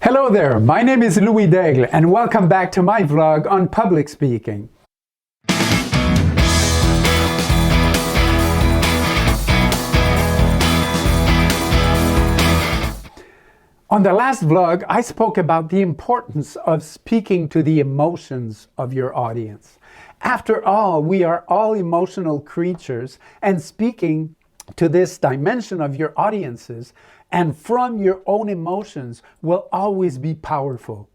Hello there, my name is Louis Daigle and welcome back to my vlog on public speaking. On the last vlog, I spoke about the importance of speaking to the emotions of your audience. After all, we are all emotional creatures, and speaking to this dimension of your audiences and from your own emotions will always be powerful.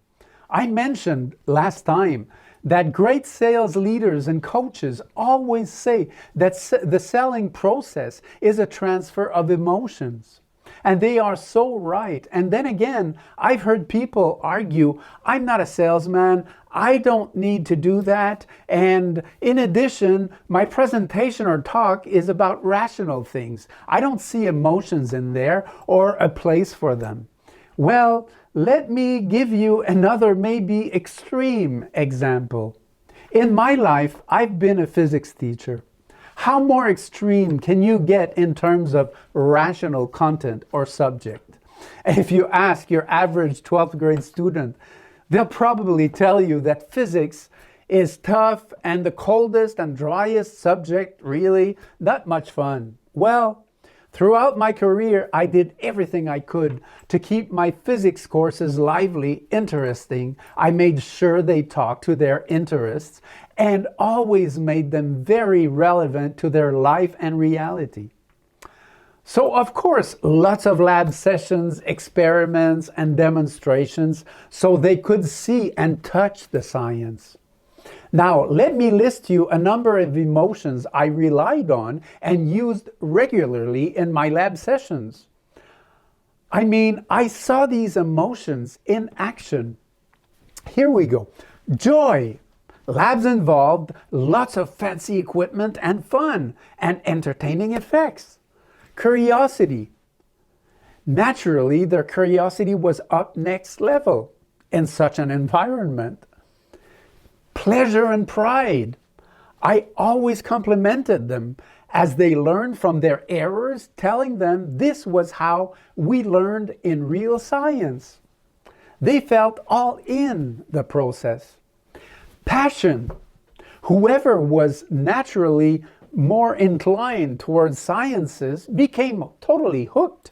I mentioned last time that great sales leaders and coaches always say that the selling process is a transfer of emotions. And they are so right. And then again, I've heard people argue, I'm not a salesman, I don't need to do that. And in addition, my presentation or talk is about rational things. I don't see emotions in there or a place for them. Well, let me give you another maybe extreme example. In my life, I've been a physics teacher. How more extreme can you get in terms of rational content or subject? If you ask your average 12th grade student, they'll probably tell you that physics is tough and the coldest and driest subject, really not much fun. Well, throughout my career, I did everything I could to keep my physics courses lively, interesting. I made sure they talked to their interests and always made them very relevant to their life and reality. So of course, lots of lab sessions, experiments, and demonstrations so they could see and touch the science. Now, let me list you a number of emotions I relied on and used regularly in my lab sessions. I mean, I saw these emotions in action. Here we go. Joy. Labs involved lots of fancy equipment and fun and entertaining effects. Curiosity. Naturally, their curiosity was up next level in such an environment. Pleasure and pride. I always complimented them as they learned from their errors, telling them this was how we learned in real science. They felt all in the process. Passion. Whoever was naturally more inclined towards sciences became totally hooked.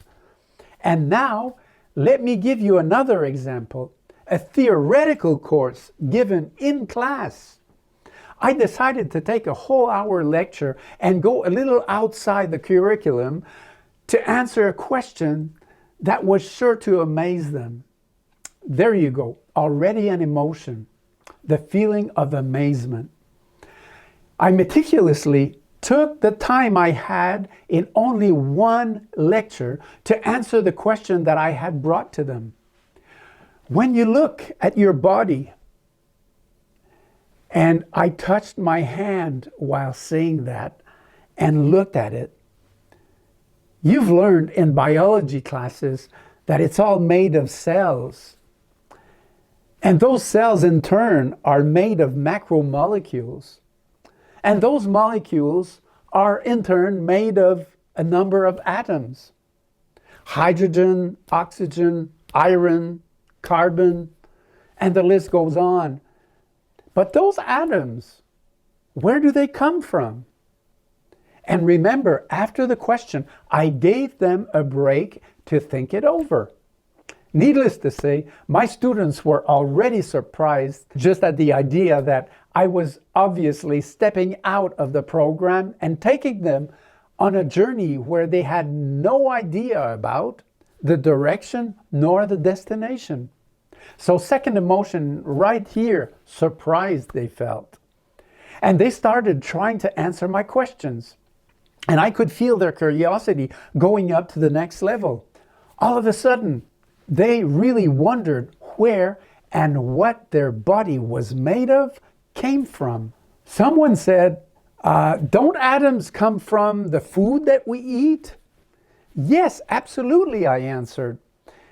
And now, let me give you another example. A theoretical course given in class. I decided to take a whole hour lecture and go a little outside the curriculum to answer a question that was sure to amaze them. There you go, already an emotion, the feeling of amazement. I meticulously took the time I had in only one lecture to answer the question that I had brought to them. When you look at your body, and I touched my hand while saying that and looked at it, you've learned in biology classes that it's all made of cells. And those cells in turn are made of macromolecules. And those molecules are in turn made of a number of atoms. Hydrogen, oxygen, iron, carbon, and the list goes on. But those atoms, where do they come from? And remember, after the question, I gave them a break to think it over. Needless to say, my students were already surprised just at the idea that I was obviously stepping out of the program and taking them on a journey where they had no idea about the direction nor the destination. So second emotion right here, surprised they felt. And they started trying to answer my questions. And I could feel their curiosity going up to the next level. All of a sudden, they really wondered where and what their body was made of came from. Someone said, don't atoms come from the food that we eat? Yes, absolutely, I answered.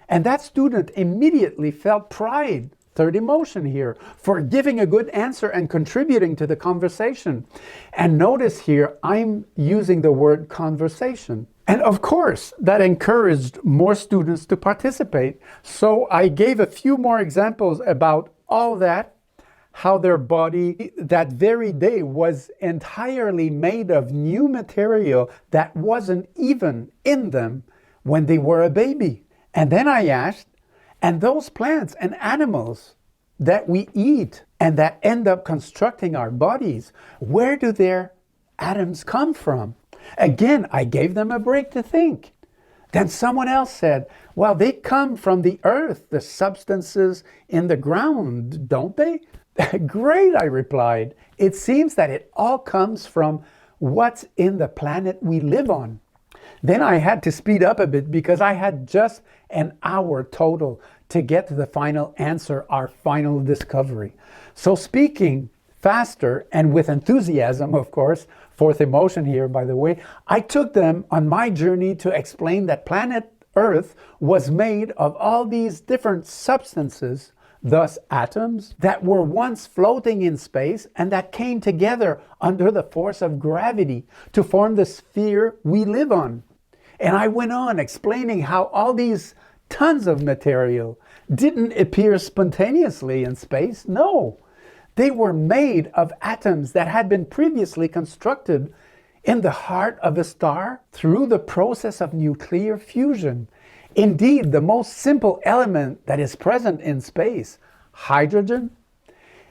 And that student immediately felt pride third emotion here, for giving a good answer and contributing to the conversation. And notice here, I'm using the word conversation. And of course, that encouraged more students to participate. So I gave a few more examples about all that, how their body that very day was entirely made of new material that wasn't even in them when they were a baby. And then I asked, and those plants and animals that we eat and that end up constructing our bodies, where do their atoms come from? Again, I gave them a break to think. Then someone else said, well, they come from the earth, the substances in the ground, don't they? Great, I replied. It seems that it all comes from what's in the planet we live on. Then I had to speed up a bit because I had just an hour total to get to the final answer, our final discovery. So speaking faster and with enthusiasm, of course, fourth emotion here, by the way, I took them on my journey to explain that planet Earth was made of all these different substances, thus atoms, that were once floating in space and that came together under the force of gravity to form the sphere we live on. And I went on explaining how all these tons of material didn't appear spontaneously in space. No, they were made of atoms that had been previously constructed in the heart of a star through the process of nuclear fusion. Indeed, the most simple element that is present in space, hydrogen,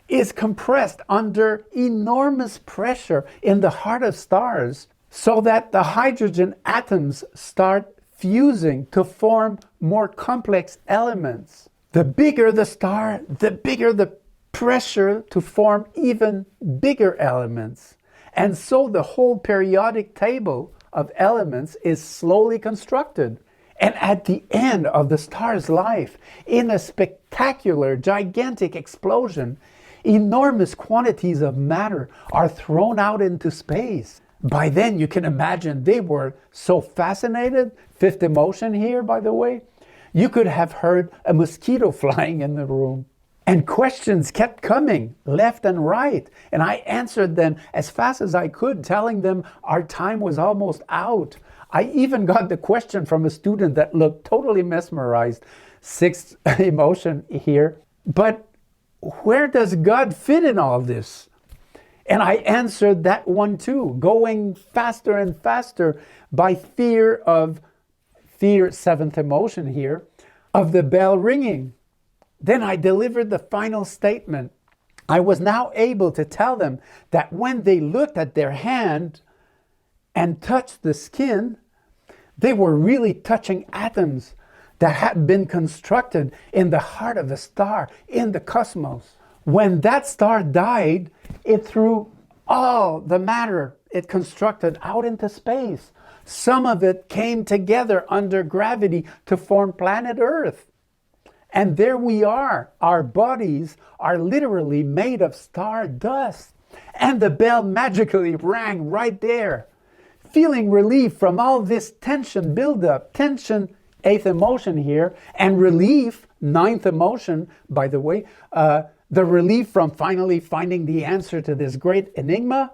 is compressed under enormous pressure in the heart of stars so that the hydrogen atoms start fusing to form more complex elements. The bigger the star, the bigger the pressure to form even bigger elements. And so the whole periodic table of elements is slowly constructed. And at the end of the star's life, in a spectacular, gigantic explosion, enormous quantities of matter are thrown out into space. By then, you can imagine they were so fascinated. Fifth emotion here, by the way. You could have heard a mosquito flying in the room. And questions kept coming left and right. And I answered them as fast as I could, telling them our time was almost out. I even got the question from a student that looked totally mesmerized. Sixth emotion here. But where does God fit in all this? And I answered that one too, going faster and faster by fear, seventh emotion here, of the bell ringing. Then I delivered the final statement. I was now able to tell them that when they looked at their hand and touched the skin, they were really touching atoms that had been constructed in the heart of a star in the cosmos. When that star died, it threw all the matter it constructed out into space. Some of it came together under gravity to form planet Earth. And there we are. Our bodies are literally made of star dust. And the bell magically rang right there. Feeling relief from all this tension buildup, tension, eighth emotion here, and relief, ninth emotion, by the way, the relief from finally finding the answer to this great enigma,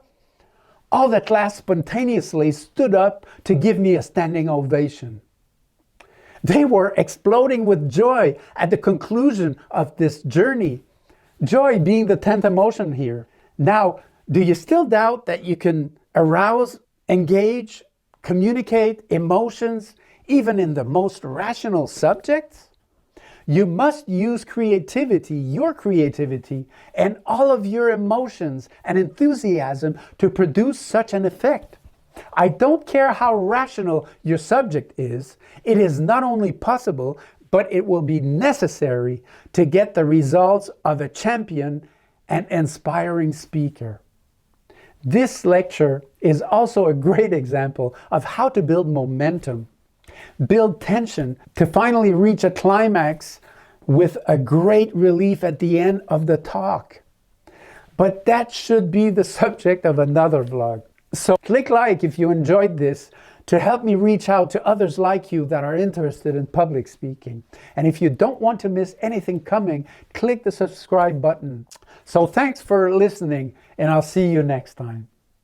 all the class spontaneously stood up to give me a standing ovation. They were exploding with joy at the conclusion of this journey, joy being the 10th emotion here. Now, do you still doubt that you can arouse, engage, communicate emotions even in the most rational subjects? You must use creativity, your creativity, and all of your emotions and enthusiasm to produce such an effect. I don't care how rational your subject is, it is not only possible, but it will be necessary to get the results of a champion and inspiring speaker. This lecture is also a great example of how to build momentum, build tension to finally reach a climax with a great relief at the end of the talk. But that should be the subject of another vlog. So click like if you enjoyed this to help me reach out to others like you that are interested in public speaking. And if you don't want to miss anything coming, click the subscribe button. So thanks for listening, and I'll see you next time.